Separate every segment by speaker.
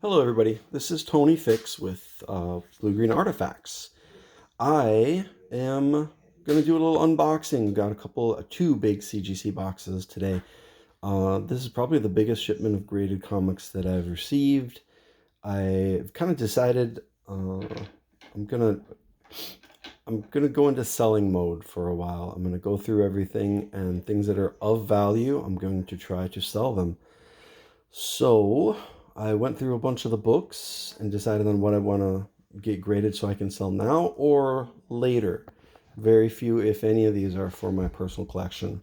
Speaker 1: Hello, everybody. This is Tony Fix with BlueGreen Artifacts. I am going to do a little unboxing. Got two big CGC boxes today. This is probably the biggest shipment of graded comics that I've received. I've kind of decided I'm gonna go into selling mode for a while. I'm gonna go through everything, and things that are of value, I'm going to try to sell them. So I went through a bunch of the books and decided on what I want to get graded so I can sell now or later. Very few, if any, of these are for my personal collection.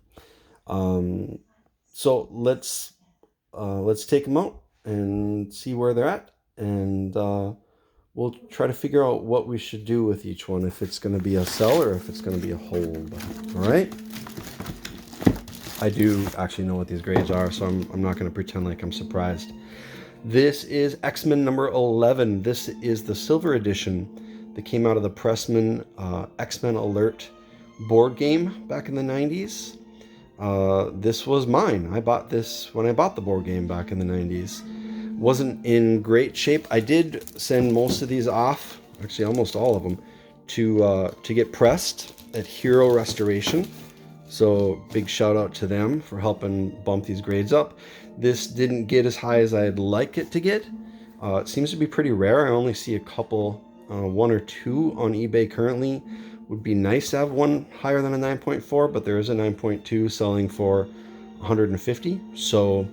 Speaker 1: Um, so let's take them out and see where they're at, and we'll try to figure out what we should do with each one. If it's going to be a sell or if it's going to be a hold. All right. I do actually know what these grades are, so I'm not going to pretend like I'm surprised. This is X-Men number 11. This is the silver edition that came out of the Pressman X-Men Alert board game back in the 90s. This was mine. I bought this when I bought the board game back in the 90s. Wasn't in great shape. I did send most of these off, actually almost all of them, to get pressed at Hero Restoration. So big shout out to them for helping bump these grades up. This didn't get as high as I'd like it to get. It seems to be pretty rare. I only see a couple, one or two on eBay currently. Would be nice to have one higher than a 9.4, but there is a 9.2 selling for 150. So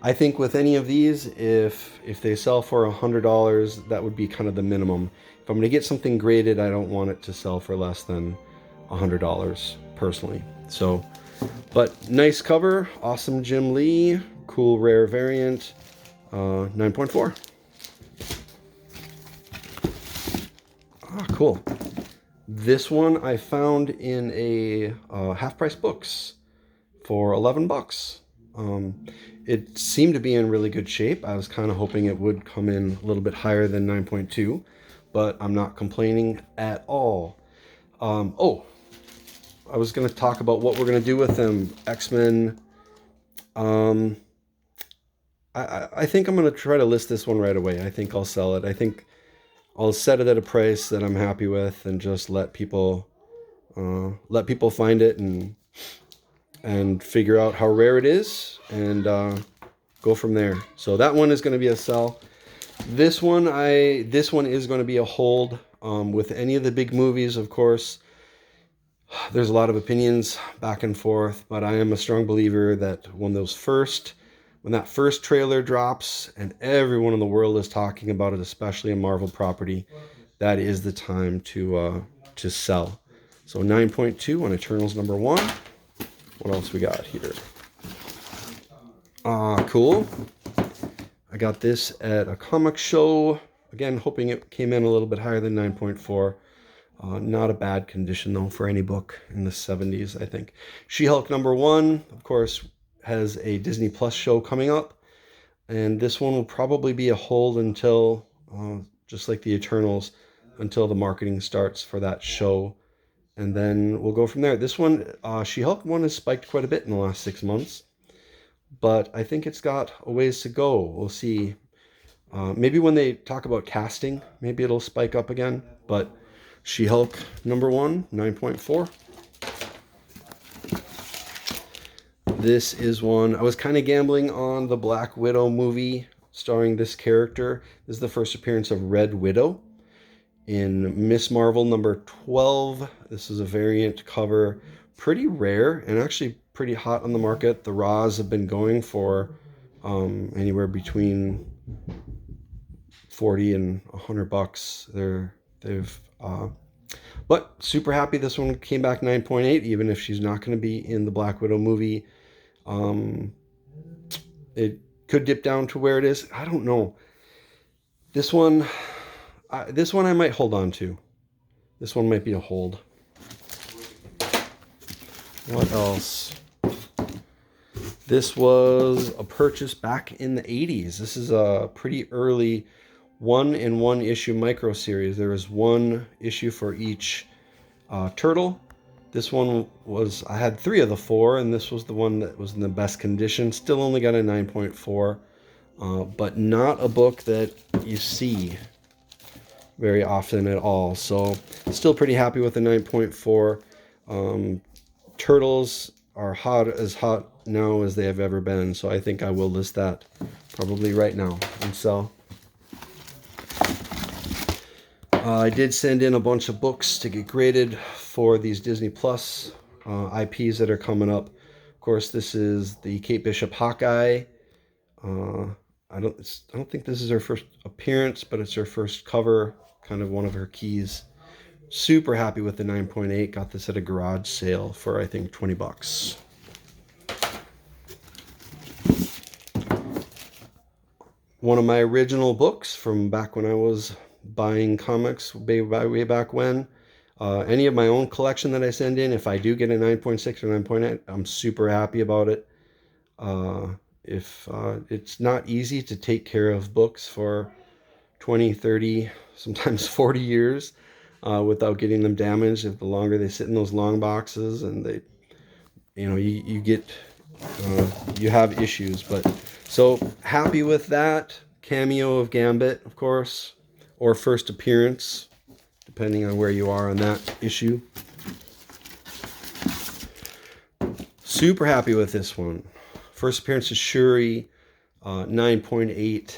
Speaker 1: I think with any of these, if they sell for $100, that would be kind of the minimum. If I'm going to get something graded, I don't want it to sell for less than $100 personally. So, but nice cover, awesome Jim Lee, cool rare variant, 9.4. Ah, cool. This one I found in a Half Price Books for $11. It seemed to be in really good shape. I was kind of hoping it would come in a little bit higher than 9.2, but I'm not complaining at all. I was going to talk about what we're going to do with them. X-Men. I think I'm going to try to list this one right away. I think I'll sell it. I think I'll set it at a price that I'm happy with, and just let people find it and figure out how rare it is, and go from there. So that one is going to be a sell. This one is going to be a hold. With any of the big movies, of course, there's a lot of opinions back and forth, but I am a strong believer that when that first trailer drops and everyone in the world is talking about it, especially a Marvel property, that is the time to sell. So 9.2 on Eternals number 1. What else we got here? Cool. I got this at a comic show. Again, hoping it came in a little bit higher than 9.4. Not a bad condition, though, for any book in the 70s, I think. She-Hulk number 1, of course, has a Disney Plus show coming up. And this one will probably be a hold until, just like the Eternals, until the marketing starts for that show. And then we'll go from there. This one, She-Hulk one, has spiked quite a bit in the last 6 months. But I think it's got a ways to go. We'll see. Maybe when they talk about casting, maybe it'll spike up again. But She-Hulk number 1, 9.4. This is one, I was kind of gambling on the Black Widow movie starring this character. This is the first appearance of Red Widow in Miss Marvel number 12. This is a variant cover, pretty rare and actually pretty hot on the market. The raws have been going for anywhere between 40 and $100. But super happy this one came back 9.8, even if she's not going to be in the Black Widow movie. It could dip down to where it is. I don't know. This one I might hold on to. This one might be a hold. What else? This was a purchase back in the 80s. This is a pretty early 1-in-1 issue micro series. There was one issue for each turtle. This one was, I had 3 of the 4, and this was the one that was in the best condition. Still only got a 9.4. but not a book that you see very often at all. So still pretty happy with the 9.4. Turtles are as hot now as they have ever been, so I think I will list that probably right now and sell. I did send in a bunch of books to get graded for these Disney Plus IPs that are coming up. Of course, this is the Kate Bishop Hawkeye. I don't think this is her first appearance, but it's her first cover, kind of one of her keys. Super happy with the 9.8. Got this at a garage sale for, I think, 20 bucks. One of my original books from back when I was buying comics way back when. Any of my own collection that I send in, if I do get a 9.6 or 9.8, I'm super happy about it. If it's not easy to take care of books for 20, 30, sometimes 40 years without getting them damaged. If the longer they sit in those long boxes and they, you get, you have issues. But so happy with that. Cameo of Gambit, of course, or first appearance, depending on where you are on that issue. Super happy with this one. First appearance is Shuri, 9.8.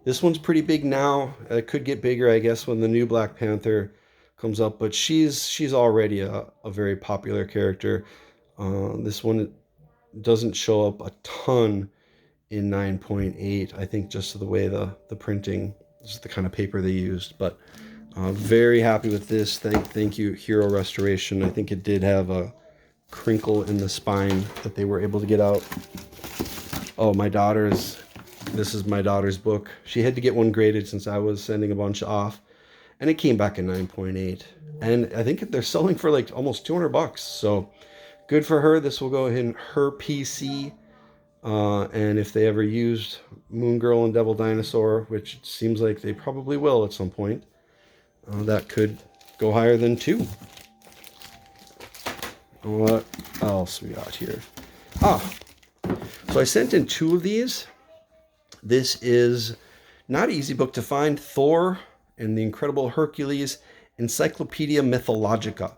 Speaker 1: This one's pretty big now. It could get bigger, I guess, when the new Black Panther comes up. But she's already a very popular character. This one doesn't show up a ton in 9.8. I think just the way the printing, just the kind of paper they used. But very happy with this. Thank you, Hero Restoration. I think it did have a crinkle in the spine that they were able to get out. Oh, this is my daughter's book. She had to get one graded since I was sending a bunch off, and it came back in 9.8. And I think they're selling for like almost 200 bucks. So good for her. This will go in her PC. And if they ever used Moon Girl and Devil Dinosaur, which it seems like they probably will at some point, that could go higher than 2. What else we got here? So I sent in 2 of these. This is not easy book to find. Thor and the Incredible Hercules, Encyclopedia Mythologica.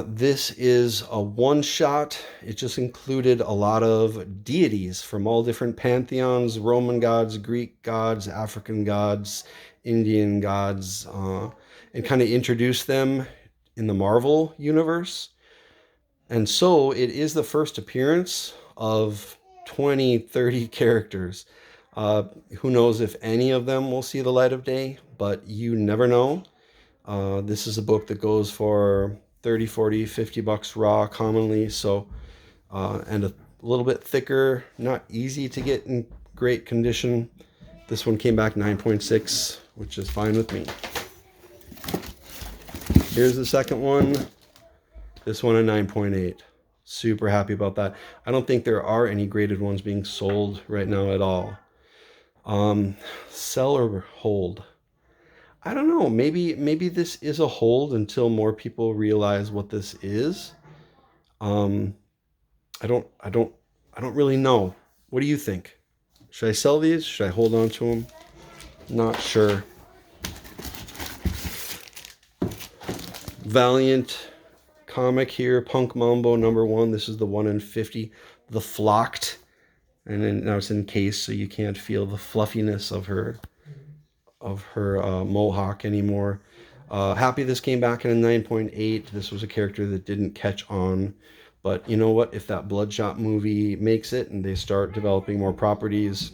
Speaker 1: This is a one-shot. It just included a lot of deities from all different pantheons, Roman gods, Greek gods, African gods, Indian gods, and kind of introduced them in the Marvel universe. And so it is the first appearance of 20, 30 characters. Who knows if any of them will see the light of day, but you never know. This is a book that goes for 30, 40, 50 bucks raw commonly. So, and a little bit thicker, not easy to get in great condition. This one came back 9.6, which is fine with me. Here's the second one. This one a 9.8. Super happy about that. I don't think there are any graded ones being sold right now at all. Sell or hold? I don't know. Maybe this is a hold until more people realize what this is. I don't really know. What do you think? Should I sell these? Should I hold on to them? Not sure. Valiant comic here, Punk Mambo #1. This is the 1 in 50, the flocked, and then now it's in case, so you can't feel the fluffiness of her mohawk anymore. Happy this came back in a 9.8. This was a character that didn't catch on, but you know what? If that Bloodshot movie makes it and they start developing more properties,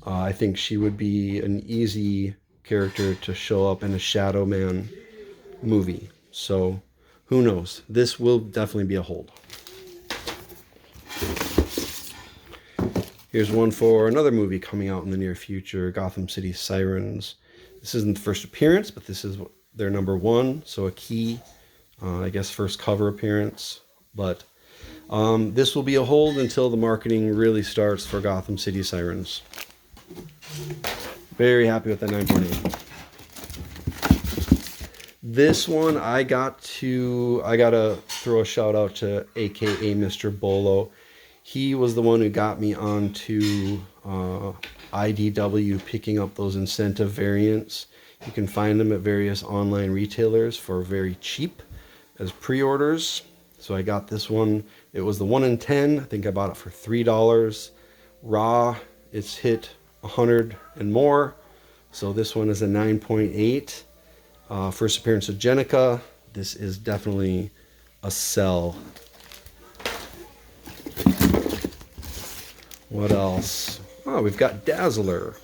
Speaker 1: I think she would be an easy character to show up in a Shadow Man movie. So who knows? This will definitely be a hold. Here's one for another movie coming out in the near future, Gotham City Sirens. This isn't the first appearance, but this is their #1, so a key, I guess first cover appearance. But this will be a hold until the marketing really starts for Gotham City Sirens. Very happy with the 9.8. This one, I gotta throw a shout out to AKA Mr. Bolo. He was the one who got me onto IDW, picking up those incentive variants. You can find them at various online retailers for very cheap as pre-orders. So I got this one. It was the 1 in 10. I think I bought it for $3. Raw, it's hit 100 and more. So this one is a 9.8. First appearance of Jenica. This is definitely a sell. What else? Oh, we've got Dazzler.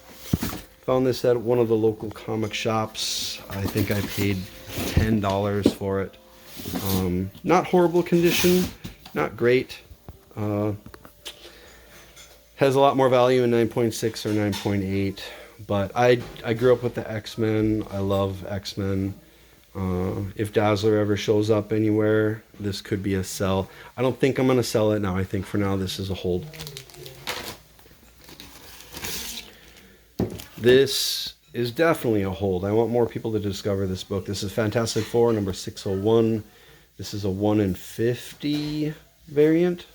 Speaker 1: Found this at one of the local comic shops. I think I paid $10 for it. Not horrible condition, not great. Has a lot more value in 9.6 or 9.8. But I grew up with the X-Men. I love X-Men. If Dazzler ever shows up anywhere, this could be a sell. I don't think I'm going to sell it now. I think for now this is a hold. This is definitely a hold. I want more people to discover this book. This is Fantastic Four, number 601. This is a 1 in 50 variant,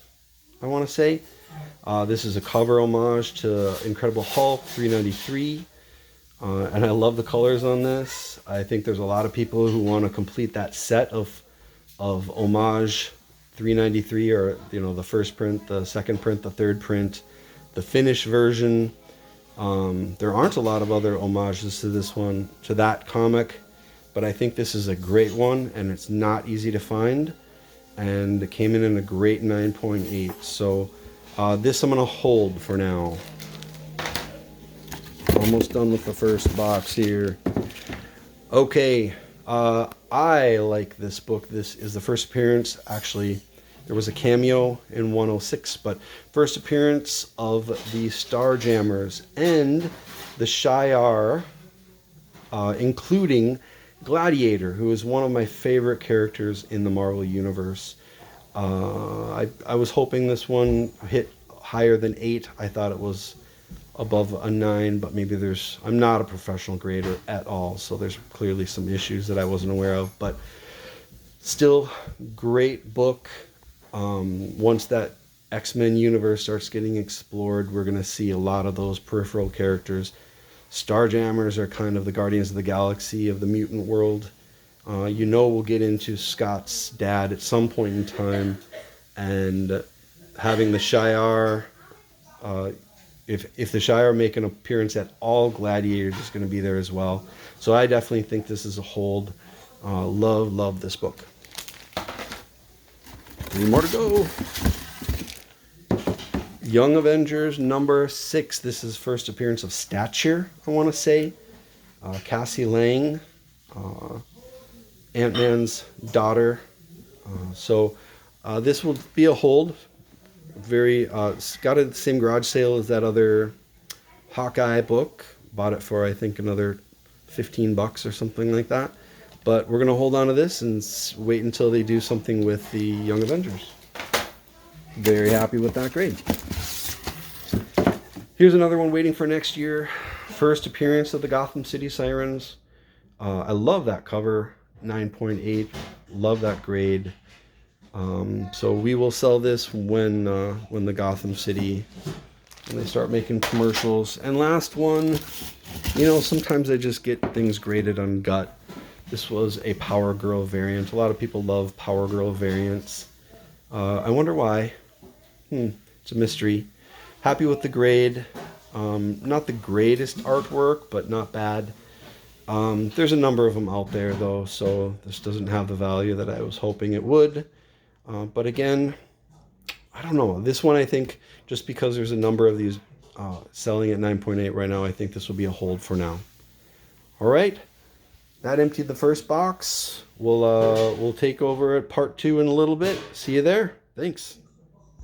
Speaker 1: I want to say. This is a cover homage to Incredible Hulk, 393. And I love the colors on this. I think there's a lot of people who want to complete that set of homage 393, or the first print, the second print, the third print, the finished version. There aren't a lot of other homages to this one, to that comic, but I think this is a great one, and it's not easy to find, and it came in a great 9.8. So this I'm going to hold for now. Almost done with the first box here. Okay, I like this book. This is the first appearance. Actually, there was a cameo in 106, but first appearance of the Starjammers and the Shi'ar, including Gladiator, who is one of my favorite characters in the Marvel Universe. I was hoping this one hit higher than 8. I thought it was above a 9, but maybe I'm not a professional grader at all, so there's clearly some issues that I wasn't aware of, but still great book. Once that X-Men universe starts getting explored, we're going to see a lot of those peripheral characters. Starjammers are kind of the Guardians of the Galaxy of the mutant world. We'll get into Scott's dad at some point in time, and having the Shi'ar, if the Shi'ar make an appearance at all, Gladiator is going to be there as well. So I definitely think this is a hold. Love this book. 3 more to go. Young Avengers number 6. This is first appearance of Stature, I want to say. Cassie Lang, Ant-Man's daughter. So this will be a hold. It's got the same garage sale as that other Hawkeye book. Bought it for, I think, another $15 or something like that. But we're going to hold on to this and wait until they do something with the Young Avengers. Very happy with that grade. Here's another one waiting for next year. First appearance of the Gotham City Sirens. I love that cover. 9.8. Love that grade. So we will sell this when the Gotham City, when they start making commercials. And last one, sometimes I just get things graded on gut. This was a Power Girl variant. A lot of people love Power Girl variants. I wonder why. It's a mystery. Happy with the grade. Not the greatest artwork, but not bad. There's a number of them out there, though, so this doesn't have the value that I was hoping it would. But again, I don't know. This one, I think, just because there's a number of these selling at 9.8 right now, I think this will be a hold for now. All right. That emptied the first box. We'll take over at part 2 in a little bit. See you there. Thanks.